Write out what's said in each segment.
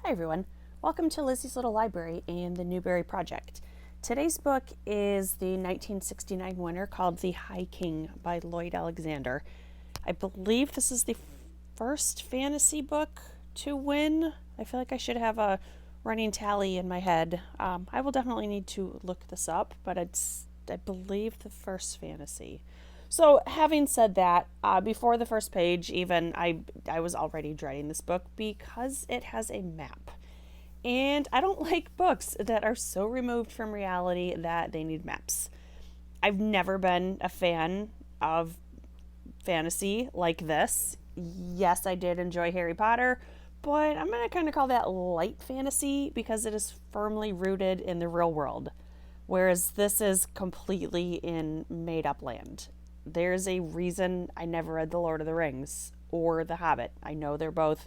Hi everyone, welcome to Lizzie's Little Library and the Newbery Project. Today's book is the 1969 winner called The High King by Lloyd Alexander. I believe this is the first fantasy book to win. I feel like I should have a running tally in my head. I will definitely need to look this up, but I believe the first fantasy. So, having said that, before the first page, even I was already dreading this book because it has a map. And I don't like books that are so removed from reality that they need maps. I've never been a fan of fantasy like this. Yes, I did enjoy Harry Potter, but I'm going to kind of call that light fantasy because it is firmly rooted in the real world, whereas this is completely in made up land. There's a reason I never read The Lord of the Rings or The Hobbit. I know they're both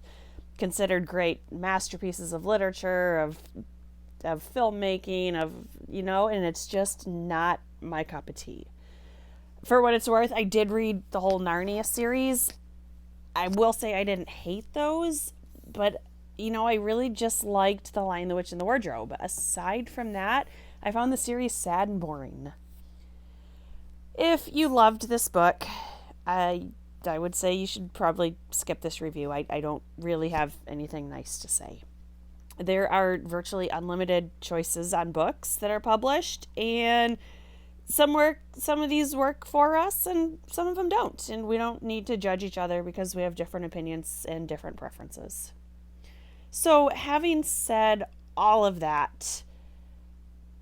considered great masterpieces of literature, of filmmaking, and it's just not my cup of tea. For what it's worth, I did read the whole Narnia series. I will say I didn't hate those, but I really just liked The Lion, the Witch, and the Wardrobe. Aside from that, I found the series sad and boring. If you loved this book, I would say you should probably skip this review. I don't really have anything nice to say. There are virtually unlimited choices on books that are published, and some of these work for us and some of them don't, and we don't need to judge each other because we have different opinions and different preferences. So, having said all of that,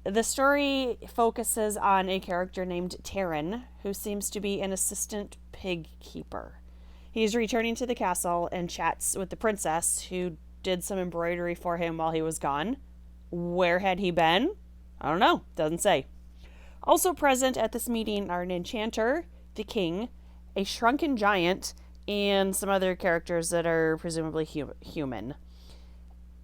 the story focuses on a character named Taryn, who seems to be an assistant pig keeper. He's returning to the castle and chats with the princess, who did some embroidery for him while he was gone. Where had he been? I don't know. Doesn't say. Also present at this meeting are an enchanter, the king, a shrunken giant, and some other characters that are presumably human.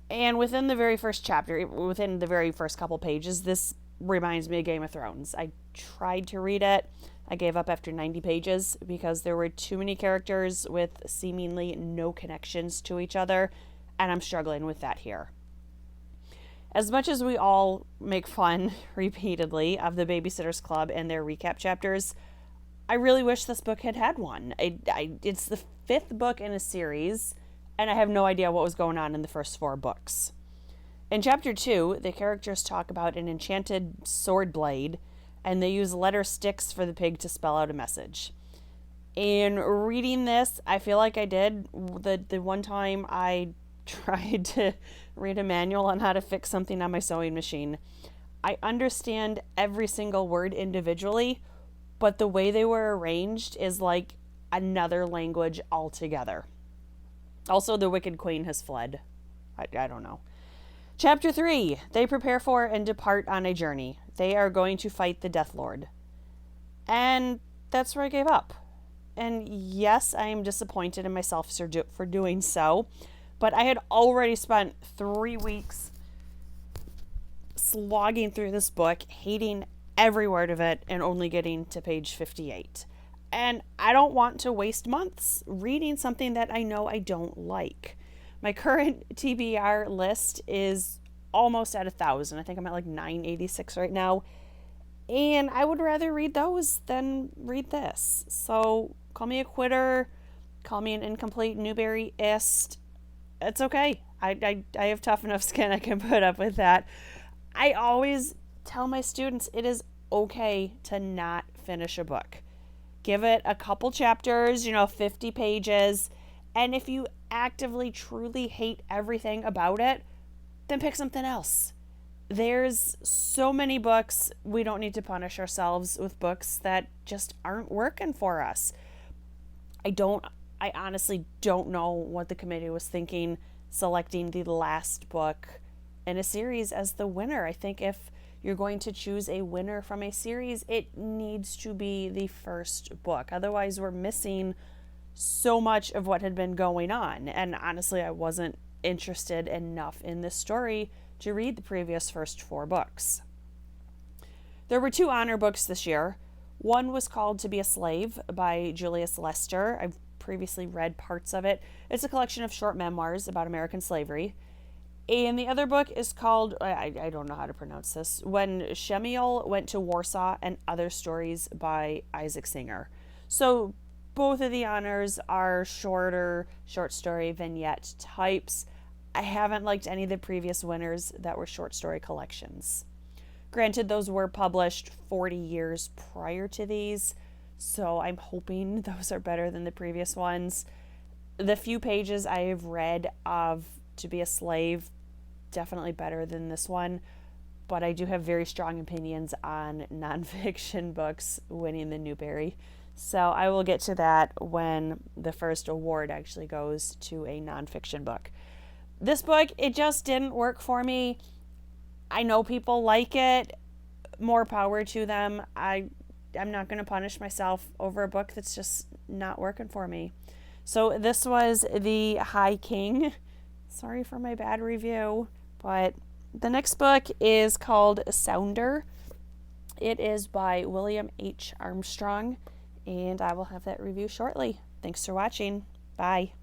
And within the very first chapter, within the very first couple pages, this reminds me of Game of Thrones. I tried to read it. I gave up after 90 pages because there were too many characters with seemingly no connections to each other, and I'm struggling with that here. As much as we all make fun repeatedly of the Babysitters Club and their recap chapters, I really wish this book had one. It's the fifth book in a series, and I have no idea what was going on in the first four books. In chapter 2, the characters talk about an enchanted sword blade, and they use letter sticks for the pig to spell out a message. In reading this, I feel like I did the one time I tried to read a manual on how to fix something on my sewing machine. I understand every single word individually, but the way they were arranged is like another language altogether. Also, the Wicked Queen has fled. I don't know. Chapter 3. They prepare for and depart on a journey. They are going to fight the Death Lord. And that's where I gave up. And yes, I am disappointed in myself for doing so. But I had already spent 3 weeks slogging through this book, hating every word of it, and only getting to page 58. And I don't want to waste months reading something that I know I don't like. My current TBR list is almost at 1,000. I think I'm at like 986 right now. And I would rather read those than read this. So call me a quitter. Call me an incomplete Newberyist. It's okay. I have tough enough skin. I can put up with that. I always tell my students it is okay to not finish a book. Give it a couple chapters, 50 pages. And if you actively, truly hate everything about it, then pick something else. There's so many books. We don't need to punish ourselves with books that just aren't working for us. I honestly don't know what the committee was thinking selecting the last book in a series as the winner. I think if you're going to choose a winner from a series, it needs to be the first book. Otherwise, we're missing so much of what had been going on. And honestly, I wasn't interested enough in this story to read the previous first 4 books. There were 2 honor books this year. One was called To Be a Slave by Julius Lester. I've previously read parts of it. It's a collection of short memoirs about American slavery. And the other book is called, I don't know how to pronounce this, When Shemiel Went to Warsaw and Other Stories by Isaac Singer. So both of the honors are shorter short story vignette types. I haven't liked any of the previous winners that were short story collections. Granted, those were published 40 years prior to these, so I'm hoping those are better than the previous ones. The few pages I have read of To Be a Slave, definitely better than this one, but I do have very strong opinions on nonfiction books winning the Newbery. So I will get to that when the first award actually goes to a nonfiction book. This book, it just didn't work for me. I know people like it. More power to them. I'm not going to punish myself over a book that's just not working for me. So this was The High King. Sorry for my bad review, but the next book is called Sounder. It is by William H. Armstrong, and I will have that review shortly. Thanks for watching. Bye.